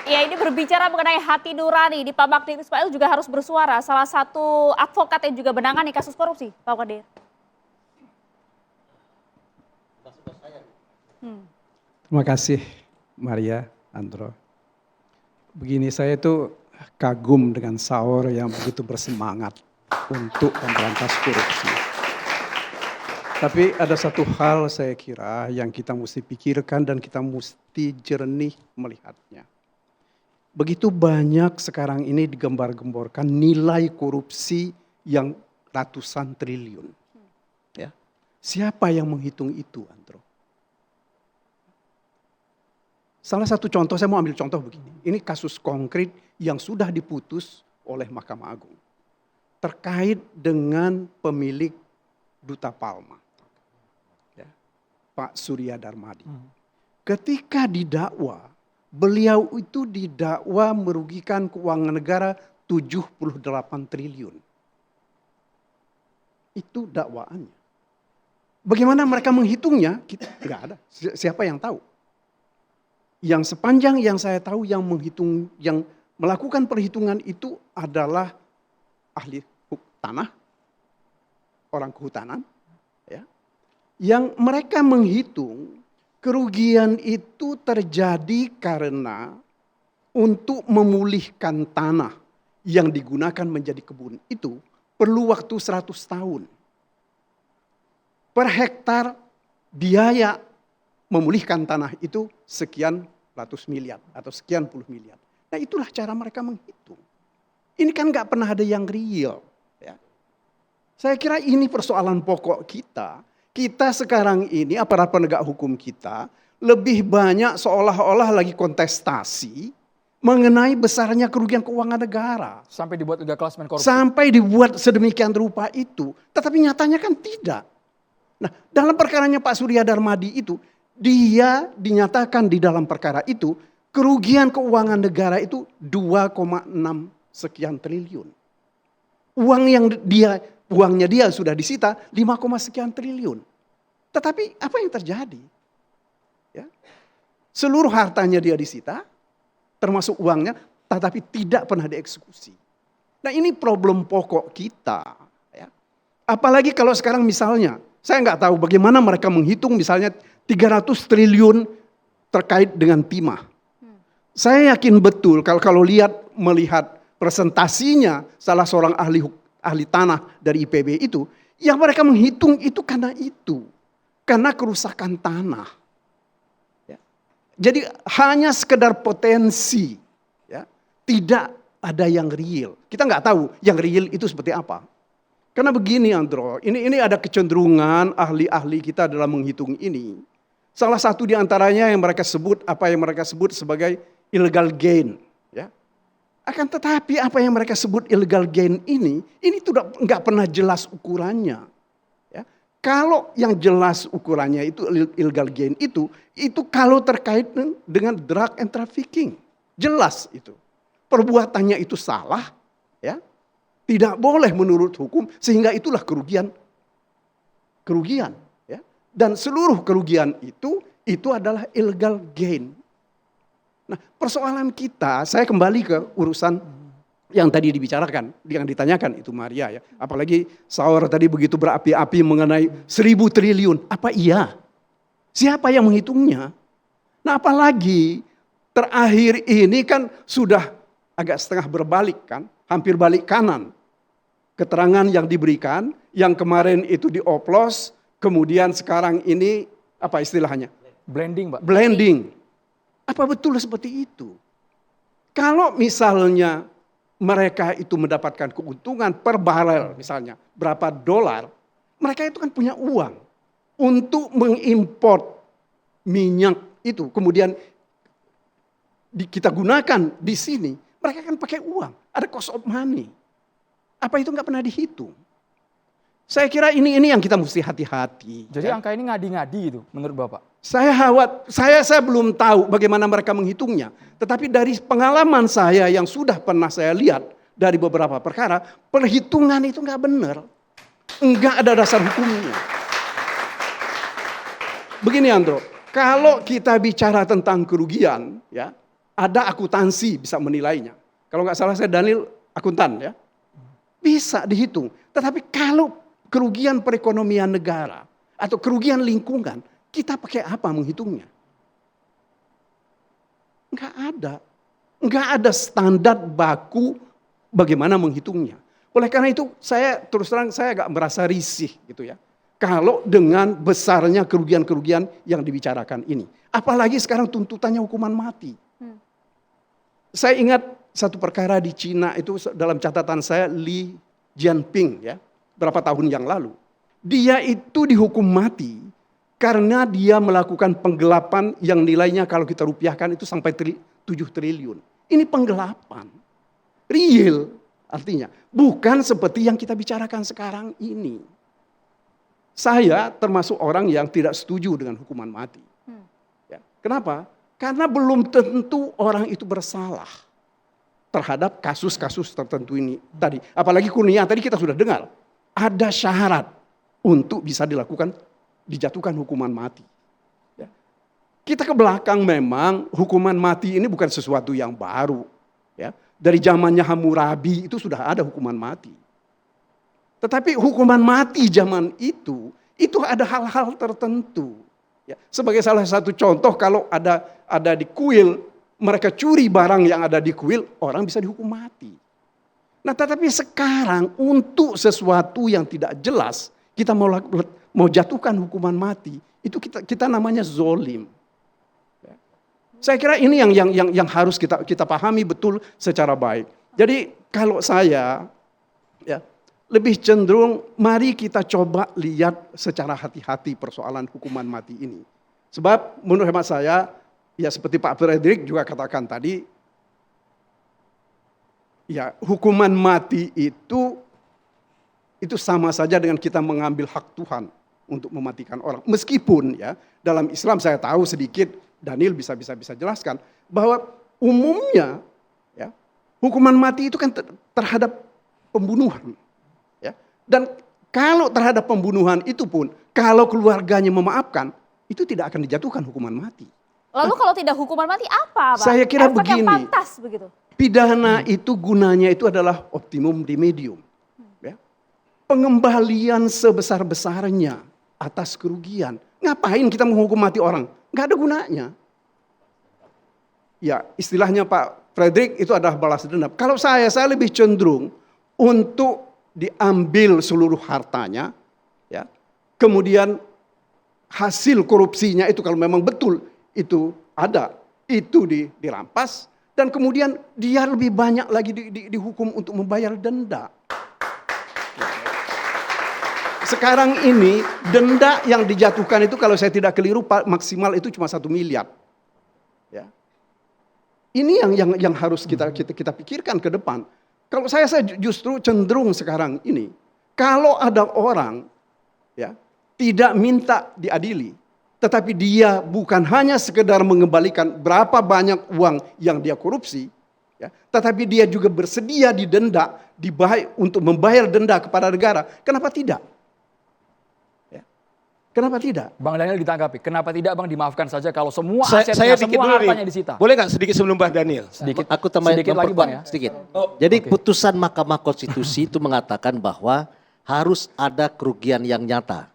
Ya, ini berbicara mengenai hati nurani di Pak Magdir Ismail juga harus bersuara. Salah satu advokat yang juga menangani kasus korupsi, Pak Magdir. Terima kasih Maria, Andro. Begini, saya itu kagum dengan Saur yang begitu bersemangat untuk memberantas korupsi. Tapi ada satu hal saya kira yang kita mesti pikirkan dan kita mesti jernih melihatnya. Begitu banyak sekarang ini digembar-gemborkan nilai korupsi yang ratusan triliun. Ya. Siapa yang menghitung itu, Andro? Salah satu contoh, saya mau ambil contoh begini. Ini kasus konkret yang sudah diputus oleh Mahkamah Agung. Terkait dengan pemilik Duta Palma. Ya, Pak Surya Darmadi. Ketika didakwa, beliau itu didakwa merugikan keuangan negara 78 triliun. Itu dakwaannya. Bagaimana mereka menghitungnya? Tidak ada. Siapa yang tahu? Yang sepanjang yang saya tahu yang menghitung, yang melakukan perhitungan itu adalah ahli tanah, orang kehutanan, ya, yang mereka menghitung kerugian itu terjadi karena untuk memulihkan tanah yang digunakan menjadi kebun itu perlu waktu 100 tahun. Per hektar biaya memulihkan tanah itu sekian ratus miliar atau sekian puluh miliar. Nah itulah cara mereka menghitung. Ini kan gak pernah ada yang real. Ya. Saya kira ini persoalan pokok kita. Kita sekarang ini aparat penegak hukum kita lebih banyak seolah-olah lagi kontestasi mengenai besarnya kerugian keuangan negara. Sampai dibuat juga klasmen korupsi. Sampai dibuat sedemikian rupa itu. Tetapi nyatanya kan tidak. Nah dalam perkaranya Pak Surya Darmadi itu, dia dinyatakan di dalam perkara itu kerugian keuangan negara itu 2,6 sekian triliun. Uangnya dia sudah disita 5, sekian triliun. Tetapi apa yang terjadi? Ya. Seluruh hartanya dia disita, termasuk uangnya, tetapi tidak pernah dieksekusi. Nah ini problem pokok kita. Ya. Apalagi kalau sekarang misalnya, saya nggak tahu bagaimana mereka menghitung misalnya 300 triliun terkait dengan timah. Saya yakin betul kalau melihat presentasinya salah seorang ahli tanah dari IPB itu, yang mereka menghitung itu. Karena kerusakan tanah. Ya. Jadi hanya sekedar potensi. Ya. Tidak ada yang real. Kita nggak tahu yang real itu seperti apa. Karena begini Andro, ini ada kecenderungan ahli-ahli kita dalam menghitung ini. Salah satu di antaranya yang mereka sebut sebagai illegal gain. Ya. Akan tetapi apa yang mereka sebut illegal gain ini nggak pernah jelas ukurannya. Ya. Kalau yang jelas ukurannya itu illegal gain itu kalau terkait dengan drug and trafficking. Jelas itu. Perbuatannya itu salah. Ya. Tidak boleh menurut hukum sehingga itulah kerugian. Ya. Dan seluruh kerugian itu adalah illegal gain. Nah persoalan kita, saya kembali ke urusan yang tadi dibicarakan, yang ditanyakan itu Maria ya. Apalagi Saur tadi begitu berapi-api mengenai 1.000 triliun. Apa iya? Siapa yang menghitungnya? Nah apalagi terakhir ini kan sudah agak setengah berbalik kan. Hampir balik kanan. Keterangan yang diberikan, yang kemarin itu dioplos, kemudian sekarang ini apa istilahnya? Blending, Pak. Blending. Apa betul seperti itu? Kalau misalnya mereka itu mendapatkan keuntungan per barel misalnya berapa dolar, mereka itu kan punya uang untuk mengimport minyak itu, kemudian kita gunakan di sini. Mereka kan pakai uang, ada cost of money. Apa itu nggak pernah dihitung? Saya kira ini yang kita mesti hati-hati. Jadi angka ini ngadi-ngadi itu menurut Bapak? Saya belum tahu bagaimana mereka menghitungnya. Tetapi dari pengalaman saya yang sudah pernah saya lihat dari beberapa perkara, perhitungan itu nggak benar. Enggak ada dasar hukumnya. Begini Andro, kalau kita bicara tentang kerugian, ya ada akuntansi bisa menilainya. Kalau nggak salah saya Daniel akuntan ya. Bisa dihitung. Tetapi kalau kerugian perekonomian negara atau kerugian lingkungan, kita pakai apa menghitungnya? Nggak ada. Nggak ada standar baku bagaimana menghitungnya. Oleh karena itu saya terus terang saya agak merasa risih gitu ya. Kalau dengan besarnya kerugian-kerugian yang dibicarakan ini. Apalagi sekarang tuntutannya hukuman mati. Saya ingat satu perkara di Cina itu dalam catatan saya Li Jianping ya. Berapa tahun yang lalu. Dia itu dihukum mati karena dia melakukan penggelapan yang nilainya kalau kita rupiahkan itu sampai 7 triliun. Ini penggelapan. Real artinya. Bukan seperti yang kita bicarakan sekarang ini. Saya termasuk orang yang tidak setuju dengan hukuman mati. Ya. Kenapa? Karena belum tentu orang itu bersalah terhadap kasus-kasus tertentu ini tadi. Apalagi Kurnia tadi kita sudah dengar. Ada syarat untuk bisa dijatuhkan hukuman mati. Ya. Kita ke belakang memang hukuman mati ini bukan sesuatu yang baru. Ya. Dari zamannya Hammurabi itu sudah ada hukuman mati. Tetapi hukuman mati zaman itu ada hal-hal tertentu. Ya. Sebagai salah satu contoh kalau ada di kuil, mereka curi barang yang ada di kuil, orang bisa dihukum mati. Nah tetapi sekarang untuk sesuatu yang tidak jelas, kita mau jatuhkan hukuman mati, itu kita namanya zolim. Ya. Saya kira ini yang harus kita pahami betul secara baik. Jadi kalau saya ya, lebih cenderung mari kita coba lihat secara hati-hati persoalan hukuman mati ini. Sebab menurut hemat saya, ya seperti Pak Frederick juga katakan tadi, ya hukuman mati itu sama saja dengan kita mengambil hak Tuhan untuk mematikan orang. Meskipun ya dalam Islam saya tahu sedikit, Daniel bisa jelaskan bahwa umumnya ya hukuman mati itu kan terhadap pembunuhan. Dan kalau terhadap pembunuhan itu pun, kalau keluarganya memaafkan, itu tidak akan dijatuhkan hukuman mati. Lalu kalau tidak hukuman mati apa, Pak? Saya kira Efek begini, yang pantas begitu. pidana itu gunanya itu adalah optimum remedium. Ya. Pengembalian sebesar-besarnya atas kerugian. Ngapain kita menghukum mati orang? Nggak ada gunanya. Ya istilahnya Pak Frederick itu adalah balas dendam. Kalau saya lebih cenderung untuk diambil seluruh hartanya, ya. Kemudian hasil korupsinya itu kalau memang betul itu ada, itu dirampas, dan kemudian dia lebih banyak lagi dihukum untuk membayar denda. Sekarang ini denda yang dijatuhkan itu kalau saya tidak keliru maksimal itu cuma 1 miliar. Ya. Ini yang harus kita pikirkan ke depan. Kalau saya justru cenderung sekarang ini, kalau ada orang ya tidak minta diadili, tetapi dia bukan hanya sekedar mengembalikan berapa banyak uang yang dia korupsi, ya, tetapi dia juga bersedia didenda, untuk membayar denda kepada negara. Kenapa tidak? Ya. Kenapa tidak? Bang Daniel ditanggapi. Kenapa tidak Bang dimaafkan saja kalau semua Saya asetnya, bikin semua dulu nih. hartanya disita? Boleh nggak sedikit sebelum Bang Daniel? Sedikit. Aku tambahin sedikit lagi Bang ya. sedikit. Oh, Jadi oke. putusan Mahkamah Konstitusi itu mengatakan bahwa harus ada kerugian yang nyata.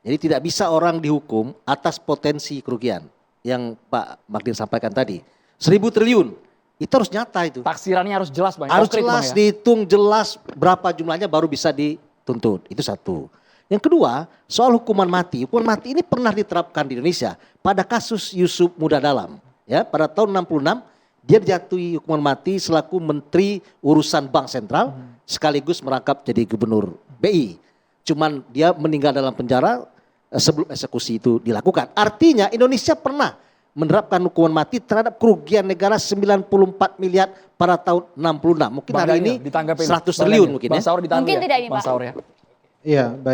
Jadi tidak bisa orang dihukum atas potensi kerugian yang Pak Magdir sampaikan tadi. 1.000 triliun itu harus nyata itu. Taksirannya harus jelas Bang. Harus Konkret, jelas Bang, ya. dihitung jelas berapa jumlahnya baru bisa dituntut. Itu satu. Yang kedua, soal hukuman mati. Hukuman mati ini pernah diterapkan di Indonesia pada kasus Yusuf Muda Dalam. Ya, pada tahun 66 dia dijatuhi hukuman mati selaku Menteri Urusan Bank Sentral sekaligus merangkap jadi Gubernur BI. Cuman dia meninggal dalam penjara sebelum eksekusi itu dilakukan. Artinya Indonesia pernah menerapkan hukuman mati terhadap kerugian negara 94 miliar pada tahun 66. Mungkin Bang hari ini Daniel, ditanggapi. 100 Bang triliun Daniel. mungkin Bang ya. Saur ditanggapi. Mungkin tidak ini, Bang Pak. Saur ya. Iya, baik.